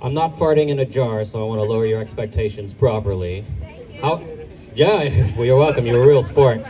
I'm not farting in a jar, so I want to lower your expectations properly. Thank you. How? Yeah, well, you're welcome. You're a real sport.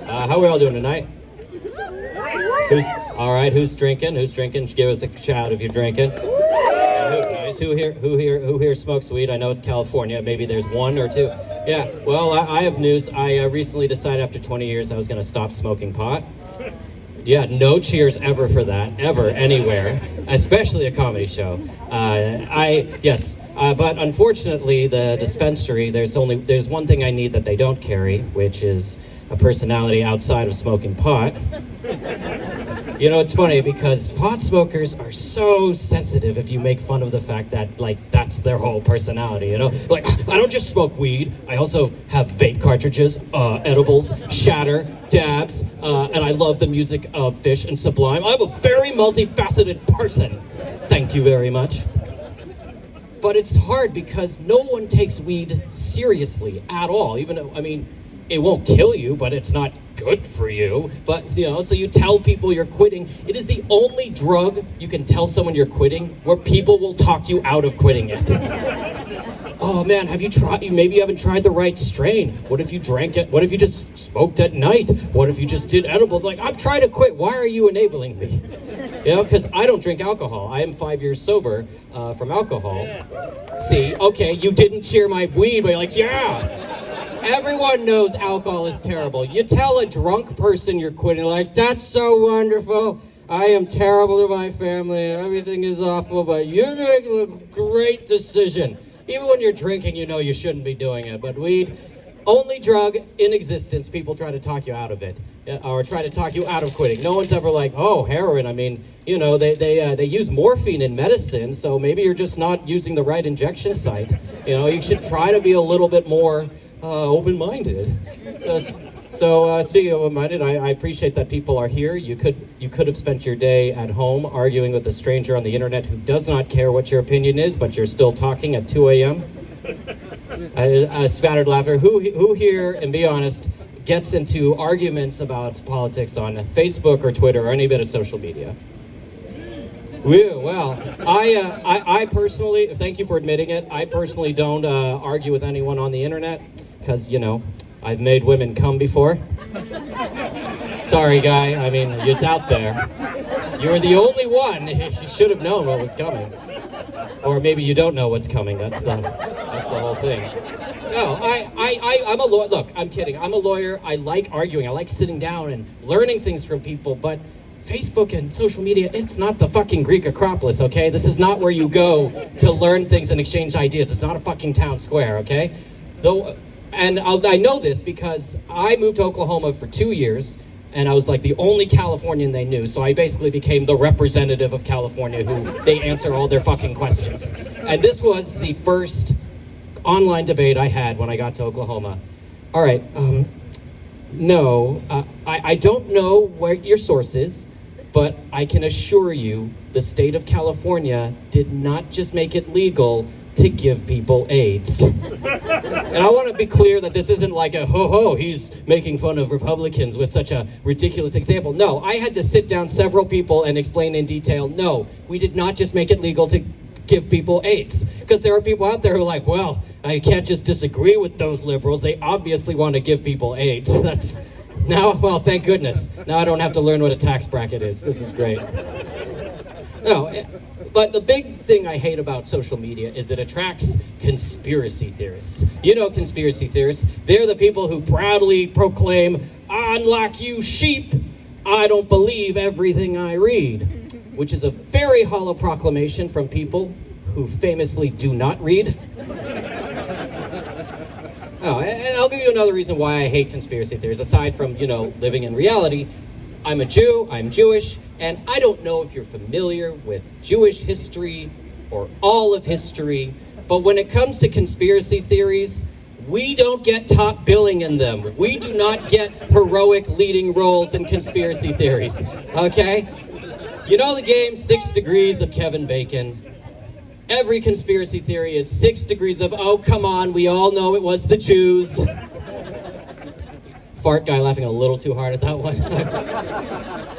How are we all doing tonight? All right? Who's drinking? Who's drinking? Give us a shout if you're drinking. Nice. Who here smokes weed? I know it's California. Maybe there's one or two. Yeah. Well, I have news. I recently decided after 20 years I was going to stop smoking pot. Yeah, no cheers ever for that, ever, anywhere, especially a comedy show. But unfortunately, the dispensary, there's one thing I need that they don't carry, which is a personality outside of smoking pot. You know, it's funny because pot smokers are so sensitive if you make fun of the fact that, like, that's their whole personality, you know? Like, I don't just smoke weed, I also have vape cartridges, edibles, shatter, dabs, and I love the music of Fish and Sublime. I'm a very multifaceted person. Thank you very much. But it's hard because no one takes weed seriously at all, even though, I mean, it won't kill you, but it's not good for you. But, you know, so you tell people you're quitting. It is the only drug you can tell someone you're quitting where people will talk you out of quitting it. Oh man, maybe you haven't tried the right strain. What if you drank it? What if you just smoked at night? What if you just did edibles? Like, I'm trying to quit. Why are you enabling me? You know, because I don't drink alcohol. I am 5 years sober from alcohol. See, okay, you didn't cheer my weed, but you're like, yeah. Everyone knows alcohol is terrible. You tell a drunk person you're quitting, like, that's so wonderful. I am terrible to my family. Everything is awful, but you're making a great decision. Even when you're drinking, you know you shouldn't be doing it. But weed, only drug in existence, people try to talk you out of it, or try to talk you out of quitting. No one's ever like, oh, heroin. I mean, you know, they use morphine in medicine, so maybe you're just not using the right injection site. You know, you should try to be a little bit more open-minded. So speaking of open-minded, I appreciate that people are here. You could have spent your day at home arguing with a stranger on the internet who does not care what your opinion is, but you're still talking at 2 a.m. Spattered laughter. Who here, and be honest, gets into arguments about politics on Facebook or Twitter or any bit of social media? Well, I personally, thank you for admitting it, I personally don't argue with anyone on the internet because, you know, I've made women come before. Sorry, guy, I mean, it's out there. You were the only one. You should have known what was coming. Or maybe you don't know what's coming. That's the whole thing. No, I'm a lawyer. Look, I'm kidding. I'm a lawyer. I like arguing. I like sitting down and learning things from people, but Facebook and social media, it's not the fucking Greek Acropolis, okay? This is not where you go to learn things and exchange ideas. It's not a fucking town square, okay? And I know this because I moved to Oklahoma for 2 years, and I was like the only Californian they knew, so I basically became the representative of California who they answer all their fucking questions. And this was the first online debate I had when I got to Oklahoma. All right, I don't know where your source is, but I can assure you the state of California did not just make it legal to give people AIDS. And I want to be clear that this isn't like a ho-ho, he's making fun of Republicans with such a ridiculous example. No, I had to sit down several people and explain in detail, no, we did not just make it legal to give people AIDS. Because there are people out there who are like, well, I can't just disagree with those liberals. They obviously want to give people AIDS. Well, thank goodness. Now I don't have to learn what a tax bracket is. This is great. No, but the big thing I hate about social media is it attracts conspiracy theorists. You know conspiracy theorists. They're the people who proudly proclaim, unlike you sheep, I don't believe everything I read, which is a very hollow proclamation from people who famously do not read. Oh, and I'll give you another reason why I hate conspiracy theories, aside from, you know, living in reality. I'm a Jew, I'm Jewish, and I don't know if you're familiar with Jewish history or all of history, but when it comes to conspiracy theories, we don't get top billing in them. We do not get heroic leading roles in conspiracy theories, okay? You know the game, 6 Degrees of Kevin Bacon. Every conspiracy theory is 6 degrees of, oh, come on, we all know it was the Jews. fart guy laughing a little too hard at that one.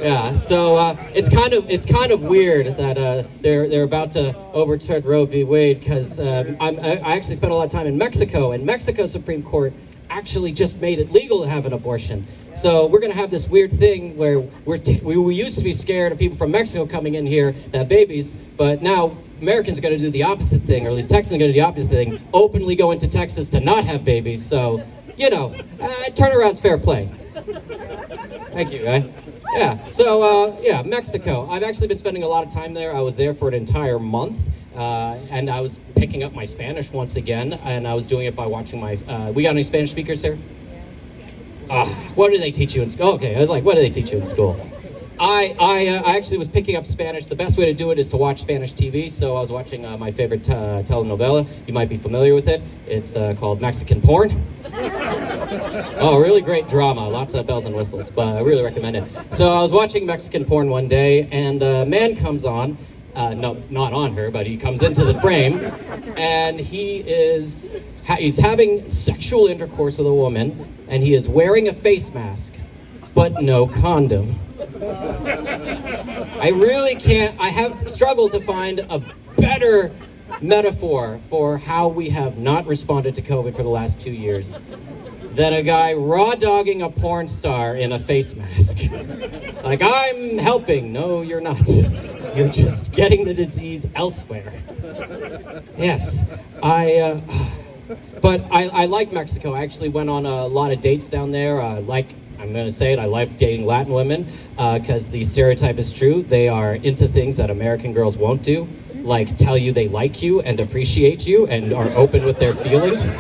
Yeah, so it's kind of weird that they're about to overturn Roe v. Wade because I actually spent a lot of time in Mexico, and Mexico's Supreme Court actually just made it legal to have an abortion. So we're going to have this weird thing where we used to be scared of people from Mexico coming in here to have babies, but now Americans are going to do the opposite thing, or at least Texans are going to do the opposite thing, openly go into Texas to not have babies. So, turnaround's fair play. Thank you, right? Yeah, so, Mexico. I've actually been spending a lot of time there. I was there for an entire month, and I was picking up my Spanish once again, and I was doing it by watching we got any Spanish speakers here? What do they teach you in school? Okay, I was like, what do they teach you in school? I actually was picking up Spanish. The best way to do it is to watch Spanish TV, so I was watching my favorite telenovela. You might be familiar with it. It's called Mexican Porn. Oh, really great drama. Lots of bells and whistles, but I really recommend it. So I was watching Mexican Porn one day, and a man comes on. No, not on her, but he comes into the frame, and he's having sexual intercourse with a woman, and he is wearing a face mask, but no condom. I have struggled to find a better metaphor for how we have not responded to COVID for the last 2 years than a guy raw dogging a porn star in a face mask. Like, I'm helping. No, you're not. You're just getting the disease elsewhere. Yes, but I like Mexico. I actually went on a lot of dates down there. I'm going to say it, I like dating Latin women because the stereotype is true. They are into things that American girls won't do, like tell you they like you and appreciate you and are open with their feelings.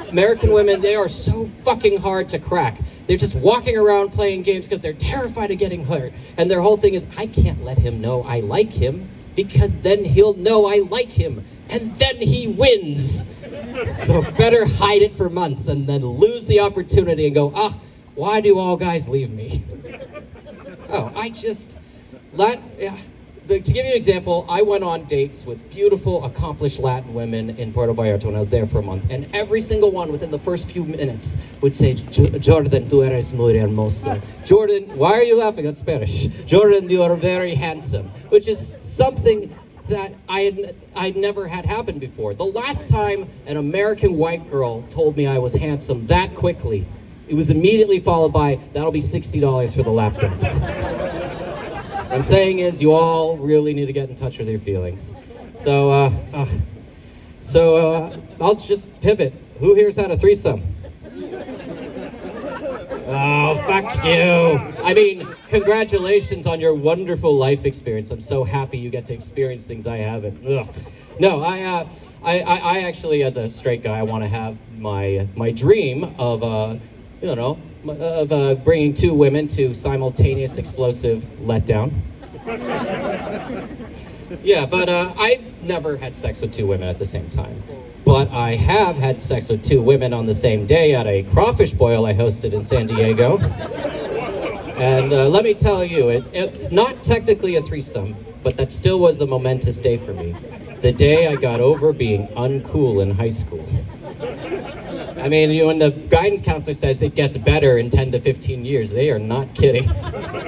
American women, they are so fucking hard to crack. They're just walking around playing games because they're terrified of getting hurt. And their whole thing is, I can't let him know I like him because then he'll know I like him. And then he wins. So better hide it for months and then lose the opportunity and go, why do all guys leave me? To give you an example, I went on dates with beautiful, accomplished Latin women in Puerto Vallarta when I was there for a month, and every single one within the first few minutes would say, Jordan, tú eres muy hermoso. Jordan, why are you laughing? That's Spanish. Jordan, you are very handsome, which is something that I'd never had happen before. The last time an American white girl told me I was handsome that quickly, it was immediately followed by, that'll be $60 for the lap dance. What I'm saying is, you all really need to get in touch with your feelings. So I'll just pivot. Who here's had a threesome? Oh, fuck you. I mean, congratulations on your wonderful life experience. I'm so happy you get to experience things I haven't. Ugh. No, I actually, as a straight guy, I want to have my dream of, bringing two women to simultaneous explosive letdown. Yeah, but I've never had sex with two women at the same time. But I have had sex with two women on the same day at a crawfish boil I hosted in San Diego. And let me tell you, it's not technically a threesome, but that still was a momentous day for me. The day I got over being uncool in high school. I mean, when the guidance counselor says it gets better in 10 to 15 years, they are not kidding.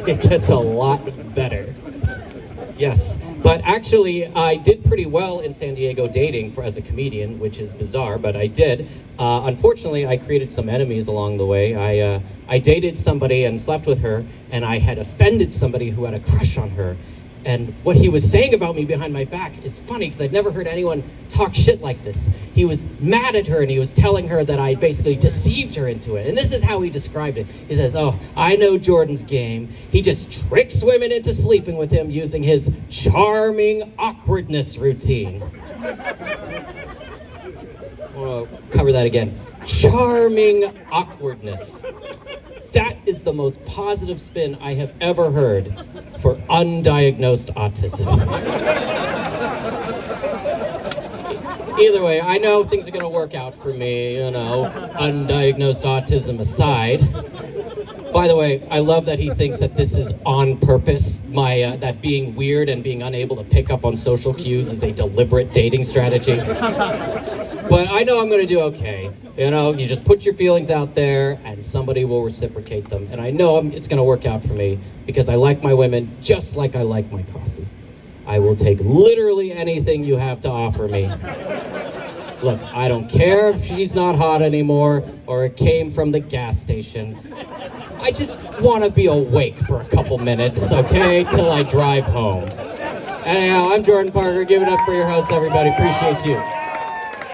It gets a lot better. Yes, but actually, I did pretty well in San Diego dating as a comedian, which is bizarre, but I did. Unfortunately, I created some enemies along the way. I dated somebody and slept with her, and I had offended somebody who had a crush on her. And what he was saying about me behind my back is funny because I've never heard anyone talk shit like this. He was mad at her and he was telling her that I basically deceived her into it. And this is how he described it. He says, I know Jordan's game. He just tricks women into sleeping with him using his charming awkwardness routine. I want to cover that again. Charming awkwardness. That is the most positive spin I have ever heard for undiagnosed autism. Either way, I know things are going to work out for me, undiagnosed autism aside. By the way, I love that he thinks that this is on purpose. That being weird and being unable to pick up on social cues is a deliberate dating strategy. But I know I'm going to do okay. You know, you just put your feelings out there and somebody will reciprocate them. And I know it's going to work out for me because I like my women just like I like my coffee. I will take literally anything you have to offer me. Look, I don't care if she's not hot anymore or it came from the gas station. I just want to be awake for a couple minutes, okay, till I drive home. Anyhow, I'm Jordan Parker. Give it up for your host, everybody. Appreciate you.